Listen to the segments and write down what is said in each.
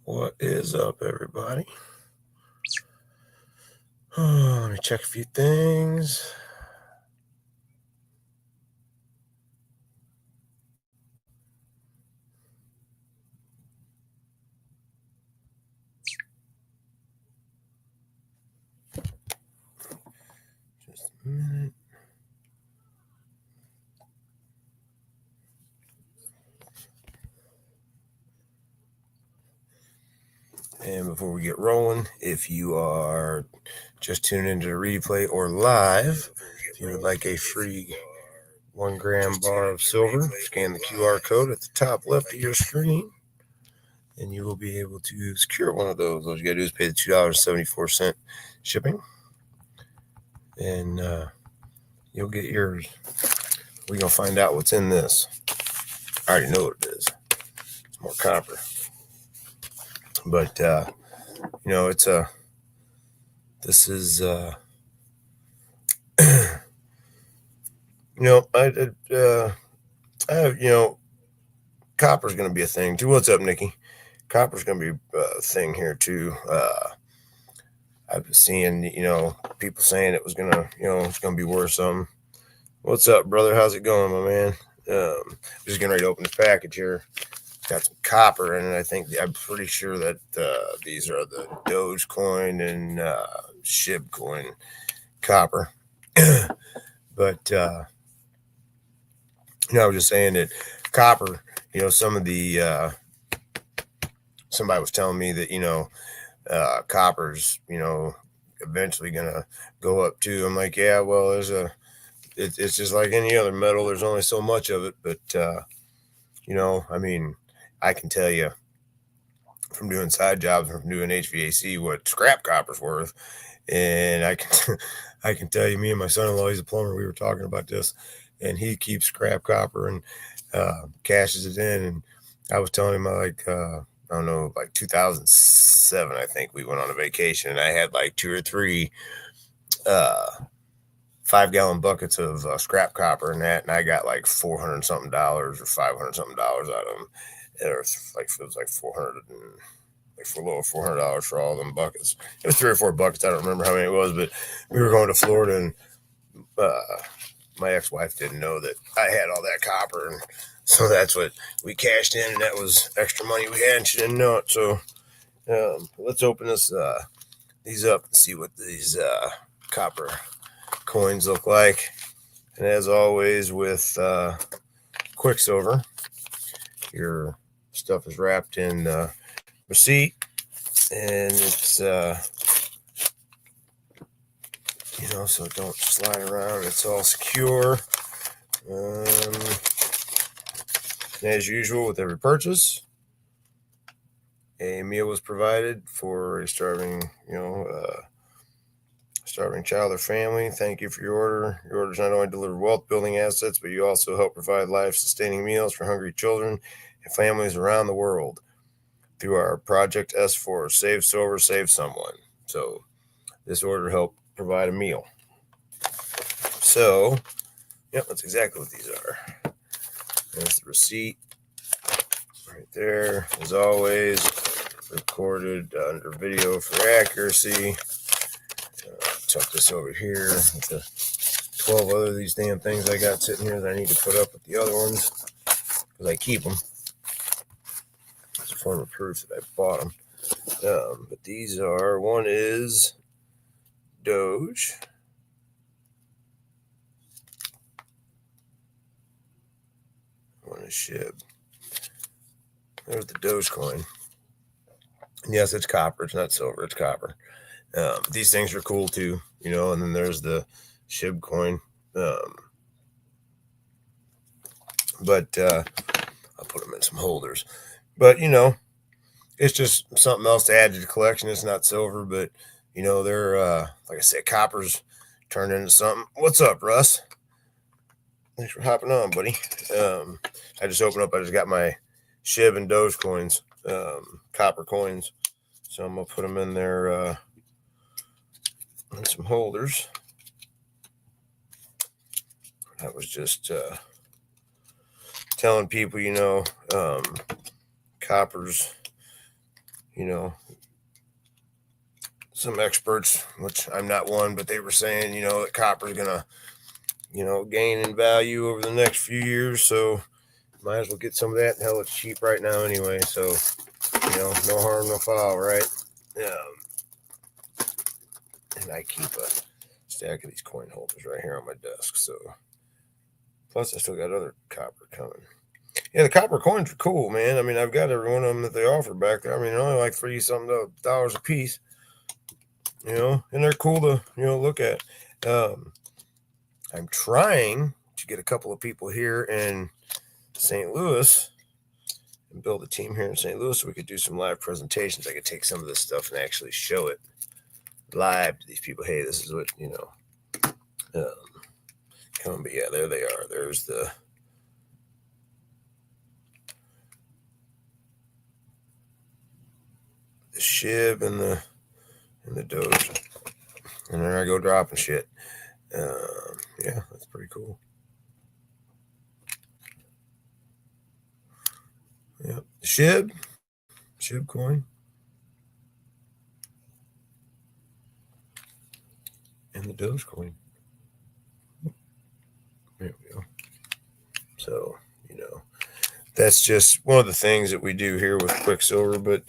What is up, everybody? Let me check a few things. Just a minute. And before we get rolling, if you are just tuning into the replay or live, if you would like a free 1 gram bar of silver, scan the QR code at the top left of your screen, and you will be able to secure one of those. All you got to do is pay the $2.74 shipping, and you'll get yours. We're going to find out what's in this. I already know what it is. It's more copper. But, it's this is, copper's going to be a thing too. What's up, Nikki? Copper's going to be a thing here too. I've been seeing, people saying it was going to, it's going to be worth something. What's up, brother? How's it going, my man? Just getting ready to open the package here. Got some copper in it. I'm pretty sure that these are the Dogecoin and SHIB coin copper. But I was just saying that copper, some of the somebody was telling me that copper's eventually gonna go up too. I'm like, yeah, well, it's just like any other metal. There's only so much of it, but I can tell you from doing side jobs and from doing HVAC what scrap copper's worth, and I can I can tell you, me and my son-in-law, he's a plumber. We were talking about this, and he keeps scrap copper and cashes it in. And I was telling him, like 2007, I think we went on a vacation, and I had like 2 or 3 5-gallon buckets of scrap copper and that, and I got like $400 something or $500 something out of them. Or like it was like 400 and like for a little $400 for all of them buckets. It was 3 or 4 buckets. I don't remember how many it was, but we were going to Florida, and my ex-wife didn't know that I had all that copper, and so that's what we cashed in, and that was extra money we had, and she didn't know it. So let's open these up and see what these copper coins look like. And as always with Quicksilver, your stuff is wrapped in receipt, and it's so it don't slide around. It's all secure. As usual with every purchase, a meal was provided for a starving child or family. Thank you for your order. Your orders not only deliver wealth-building assets, but you also help provide life-sustaining meals for hungry children and families around the world through our Project S4, Save Silver, Save Someone. So this order helped provide a meal. So, that's exactly what these are. There's the receipt right there, as always, recorded under video for accuracy. Tuck this over here with the 12 other of these damn things I got sitting here that I need to put up with the other ones because I keep them. It's a form of proof that I bought them. But these are, one is Doge. One is SHIB. There's the Dogecoin. Yes, it's copper. It's not silver. It's copper. These things are cool too, and then there's the SHIB coin. But I'll put them in some holders. But, it's just something else to add to the collection. It's not silver, but, they're, like I said, copper's turned into something. What's up, Russ? Thanks for hopping on, buddy. I just opened up. I just got my SHIB and Doge coins, copper coins. So I'm going to put them in there in some holders. I was just telling people, copper's, you know, some experts, which I'm not one, but they were saying, that copper is going to, gain in value over the next few years. So might as well get some of that. Hell, it's cheap right now anyway. So, no harm, no foul, right? And I keep a stack of these coin holders right here on my desk. So, plus I still got other copper coming. Yeah, the copper coins are cool, man. I mean, I've got every one of them that they offer back there. I mean, they're only like $30-something a piece, and they're cool to, look at. I'm trying to get a couple of people here in St. Louis and build a team here in St. Louis so we could do some live presentations. I could take some of this stuff and actually show it live to these people. Hey, this is what, come on, but yeah, there they are. There's the SHIB and the Doge. And there I go dropping shit. Yeah, that's pretty cool. Yeah, SHIB coin. And the Dogecoin. There we go. So, that's just one of the things that we do here with Quicksilver. But,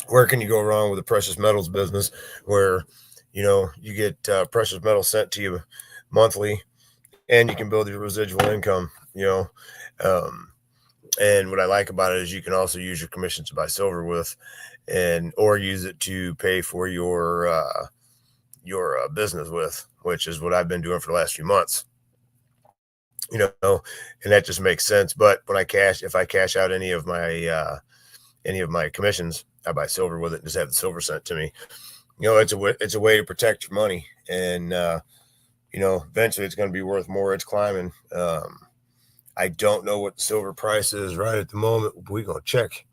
where can you go wrong with a precious metals business where, you get precious metals sent to you monthly and you can build your residual income, and what I like about it is you can also use your commissions to buy silver with or use it to pay for your business with, which is what I've been doing for the last few months. And that just makes sense. But when if I cash out any of my commissions, I buy silver with it and just have the silver sent to me. It's a way to protect your money, and eventually it's going to be worth more. It's climbing. I don't know what the silver price is right at the moment. We're going to check.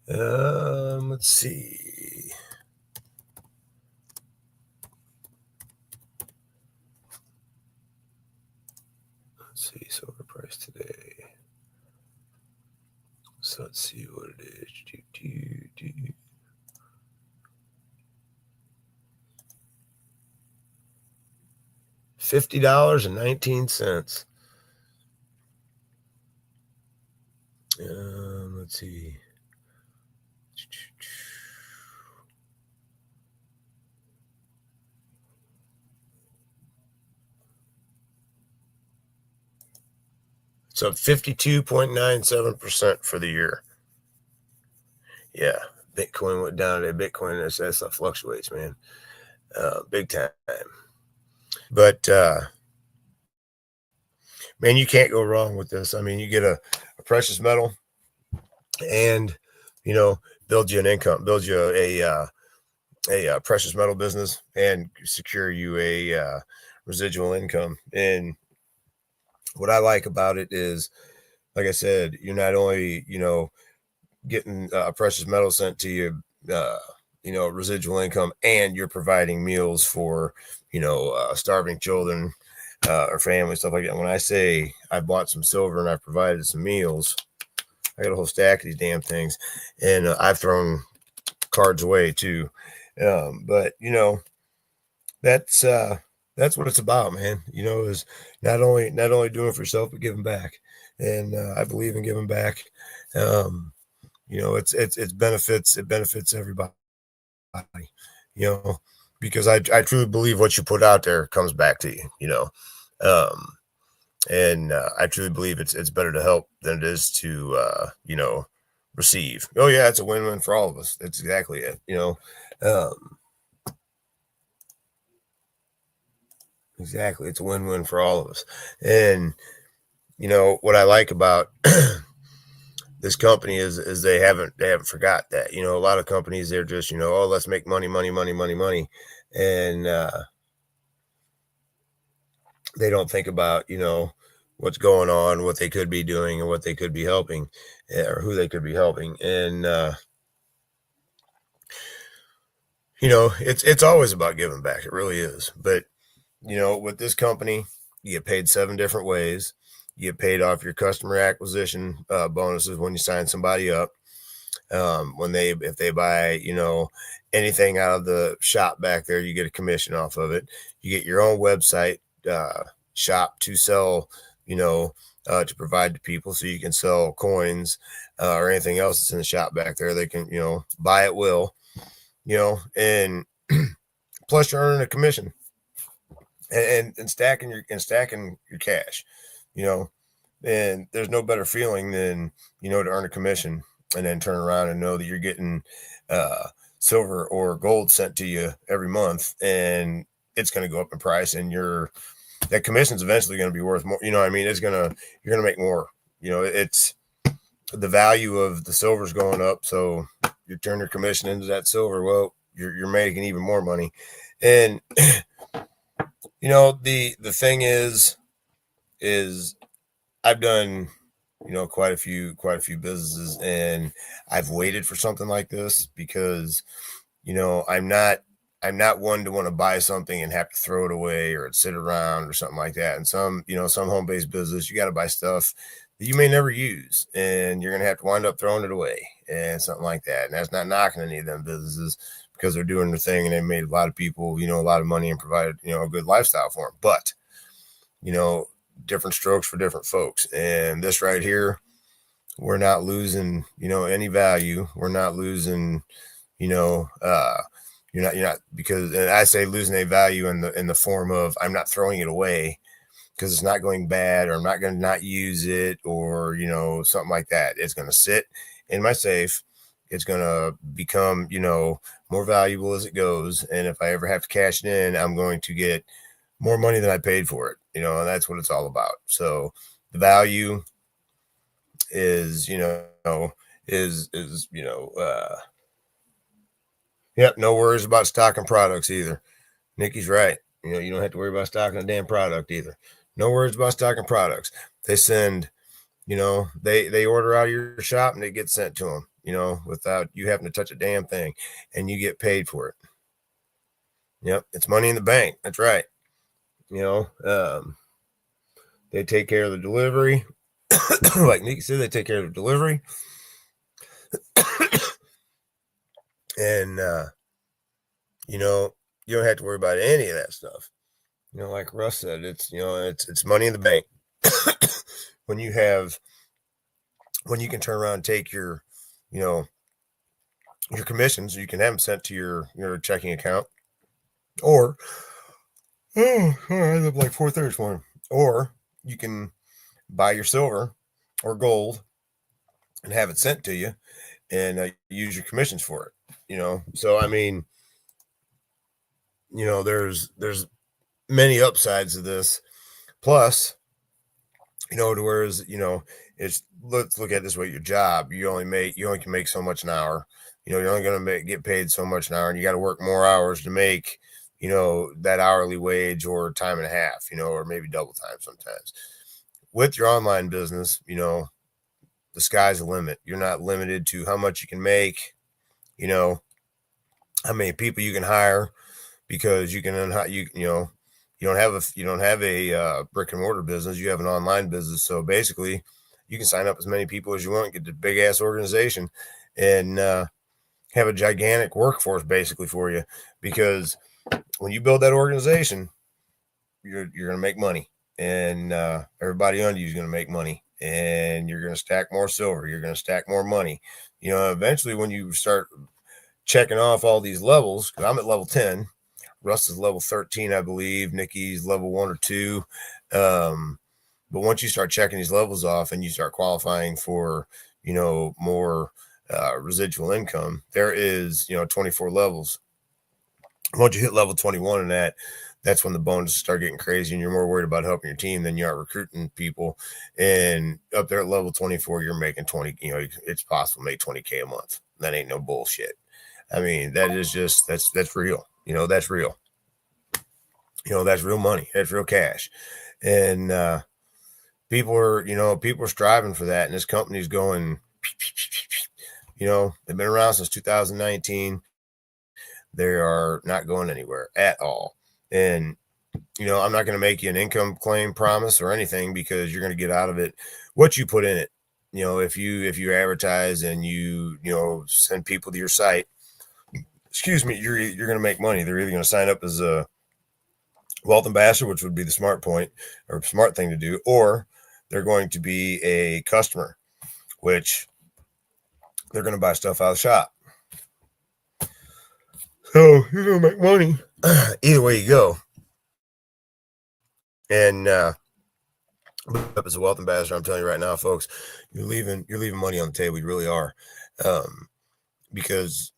Let's see. Let's see, silver price today. So let's see what it is. $50.19. Let's see. So 52.97% for the year. Yeah, Bitcoin went down today. Bitcoin, that stuff fluctuates, man. Big time. But man, you can't go wrong with this. I mean, you get a precious metal and, build you an income, build you a precious metal business and secure you a residual income. And what I like about it is, like I said, you're not only, getting precious metal sent to you, residual income, and you're providing meals for, starving children or family, stuff like that. When I say I bought some silver and I provided some meals, I got a whole stack of these damn things, and I've thrown cards away too. But that's what it's about, man. Is not only doing it for yourself, but giving back. And I believe in giving back. It benefits everybody, because I truly believe what you put out there comes back to you, and I truly believe it's better to help than it is to, receive. Oh yeah, it's a win-win for all of us. That's exactly it. Exactly. It's a win-win for all of us. And, what I like about this company is they haven't forgot that. A lot of companies, they're just, oh, let's make money. And they don't think about, what's going on, what they could be doing, and what they could be helping, or who they could be helping. And it's always about giving back. It really is. But with this company, you get paid 7 different ways. You get paid off your customer acquisition bonuses when you sign somebody up. If they buy, anything out of the shop back there, you get a commission off of it. You get your own website shop to sell, to provide to people, so you can sell coins or anything else that's in the shop back there. They can, buy at will, and plus you're earning a commission and stacking your cash, and there's no better feeling than, to earn a commission and then turn around and know that you're getting silver or gold sent to you every month, and it's going to go up in price, and that commission's eventually going to be worth more. You're going to make more. It's the value of the silver's going up, so you turn your commission into that silver. Well, you're making even more money, and the thing is I've done, quite a few businesses, and I've waited for something like this because, I'm not one to want to buy something and have to throw it away or sit around or something like that. And some home-based business, you got to buy stuff that you may never use, and you're going to have to wind up throwing it away and something like that. And that's not knocking any of them businesses, because they're doing their thing and they made a lot of people, a lot of money and provided, a good lifestyle for them. But, different strokes for different folks. And this right here, we're not losing, any value. We're not losing, you're not, because, and I say losing a value in the form of, I'm not throwing it away because it's not going bad, or I'm not going to not use it, or, something like that. It's going to sit in my safe. It's going to become, more valuable as it goes. And if I ever have to cash it in, I'm going to get more money than I paid for it, and that's what it's all about. So the value is, yep. No worries about stocking products either. Nikki's right. You don't have to worry about stocking a damn product either. No worries about stocking products. They send, they order out of your shop and it gets sent to them, without you having to touch a damn thing, and you get paid for it. Yep. It's money in the bank. That's right. They take care of the delivery. Like Nikki said, they take care of the delivery. And, you don't have to worry about any of that stuff. Like Russ said, it's money in the bank. when you can turn around and take your commissions, you can have them sent to your checking account, or I live like 4:30 this morning, or you can buy your silver or gold and have it sent to you, and use your commissions for it. So I mean, there's many upsides to this. Plus, to whereas, it's, let's look at it this way: your job, you only can make so much an hour. You're only going to get paid so much an hour, and you got to work more hours to make, that hourly wage, or time and a half, or maybe double time sometimes. With your online business, the sky's the limit. You're not limited to how much you can make, how many people you can hire, because you don't have a brick and mortar business. You have an online business. So basically, you can sign up as many people as you want, get the big ass organization, and have a gigantic workforce basically for you. Because when you build that organization, you're going to make money, and everybody under you is going to make money, and you're going to stack more silver. You're going to stack more money. Eventually, when you start checking off all these levels, because I'm at level 10. Russ is level 13, I believe. Nikki's level 1 or 2. But once you start checking these levels off and you start qualifying for, more residual income, there is, 24 levels. Once you hit level 21 in that's when the bonuses start getting crazy, and you're more worried about helping your team than you are recruiting people. And up there at level 24, you're making 20, it's possible to make 20K a month. That ain't no bullshit. I mean, that is just, that's real. That's real. That's real money. That's real cash. And people are striving for that. And this company's going, they've been around since 2019. They are not going anywhere at all. And, I'm not going to make you an income claim promise or anything, because you're going to get out of it what you put in it. if you advertise and you send people to your site, excuse me, you're going to make money. They're either going to sign up as a wealth ambassador, which would be the smart point or smart thing to do, or they're going to be a customer, which they're going to buy stuff out of the shop. So you're going to make money either way you go. And up as a wealth ambassador, I'm telling you right now, folks, you're leaving money on the table. You really are, because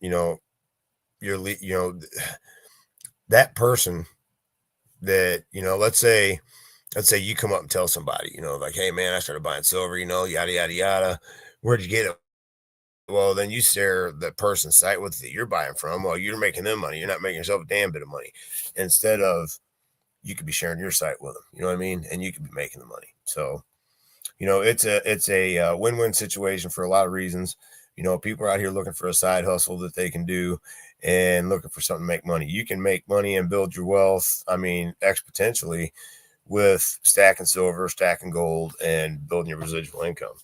that person that let's say you come up and tell somebody, like, hey man, I started buying silver, yada yada yada. Where'd you get it? Well, then you share the person's site with that you're buying from. Well, you're making them money. You're not making yourself a damn bit of money. Instead of, you could be sharing your site with them. You know what I mean? And you could be making the money. So, it's a win-win situation for a lot of reasons. People are out here looking for a side hustle that they can do and looking for something to make money. You can make money and build your wealth, exponentially with stacking silver, stacking gold, and building your residual income.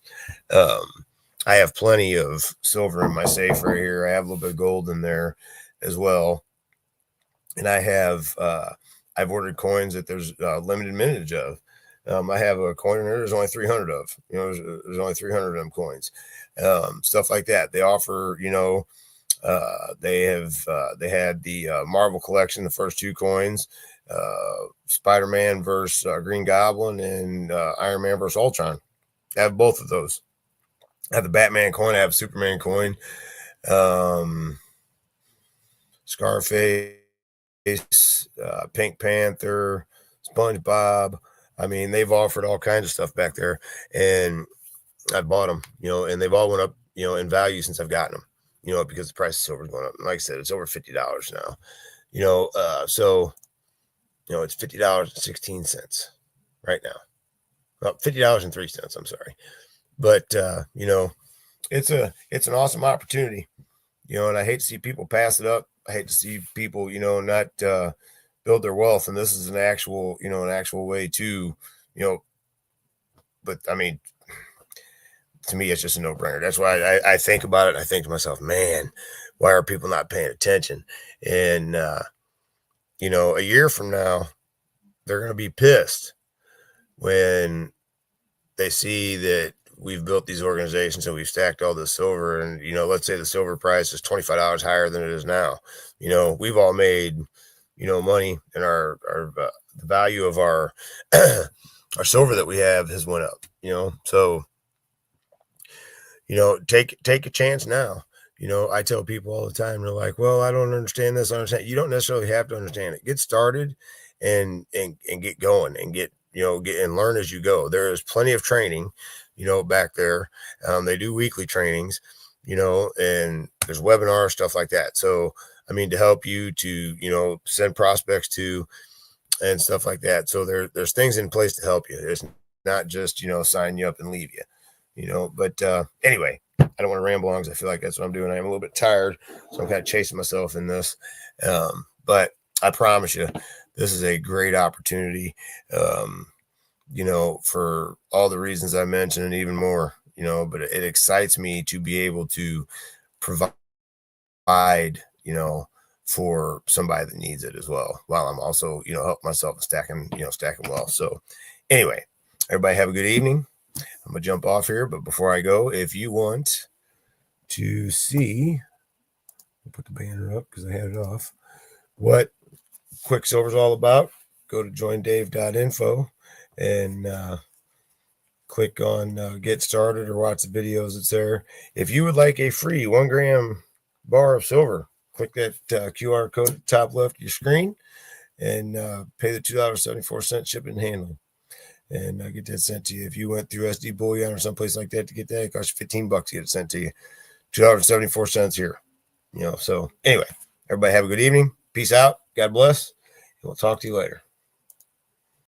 I have plenty of silver in my safe right here. I have a little bit of gold in there as well. And I have, I've ordered coins that there's limited mintage of. I have a coin in there. There's only 300 of, there's only 300 of them coins, stuff like that. They offer, they had the Marvel collection, the first 2 coins, Spider-Man versus Green Goblin, and Iron Man versus Ultron. I have both of those. I have the Batman coin. I have Superman coin, Scarface, Pink Panther, SpongeBob. They've offered all kinds of stuff back there, and I bought them, and they've all went up, in value since I've gotten them, because the price of silver is going up. And like I said, it's over $50 now, so, it's $50.16 right now. Well, $50.03. I'm sorry. But, it's an awesome opportunity, and I hate to see people pass it up. I hate to see people, not build their wealth. And this is an actual way to, but to me, it's just a no-brainer. That's why I think about it. I think to myself, man, why are people not paying attention? And, a year from now, they're going to be pissed when they see that we've built these organizations and we've stacked all this silver, and let's say the silver price is $25 higher than it is now. We've all made money, and our the value of our our silver that we have has went up. So take a chance now. I tell people all the time, they're like, well, I don't understand this. I understand. You don't necessarily have to understand it. Get started and get going and get and learn as you go. There is plenty of training, back there. They do weekly trainings, and there's webinars, stuff like that. So, to help you to, send prospects to and stuff like that. So there's things in place to help you. It's not just, sign you up and leave you, but anyway, I don't want to ramble on because I feel like that's what I'm doing. I'm a little bit tired, so I'm kind of chasing myself in this. But I promise you, this is a great opportunity, for all the reasons I mentioned and even more, but it excites me to be able to provide, for somebody that needs it as well, while I'm also, help myself in stacking wealth. So anyway, everybody have a good evening. I'm going to jump off here, but before I go, if you want to see, I'll put the banner up because I had it off, what Quicksilver is all about, go to joindave.info and click on get started or watch the videos that's there. If you would like a free 1 gram bar of silver, click that QR code at the top left of your screen and pay the $2.74 shipping and handling. And get that sent to you. If you went through SD Bullion or someplace like that to get that, it costs you $15 to get it sent to you. $2.74 here. So anyway, everybody have a good evening. Peace out. God bless. And we'll talk to you later.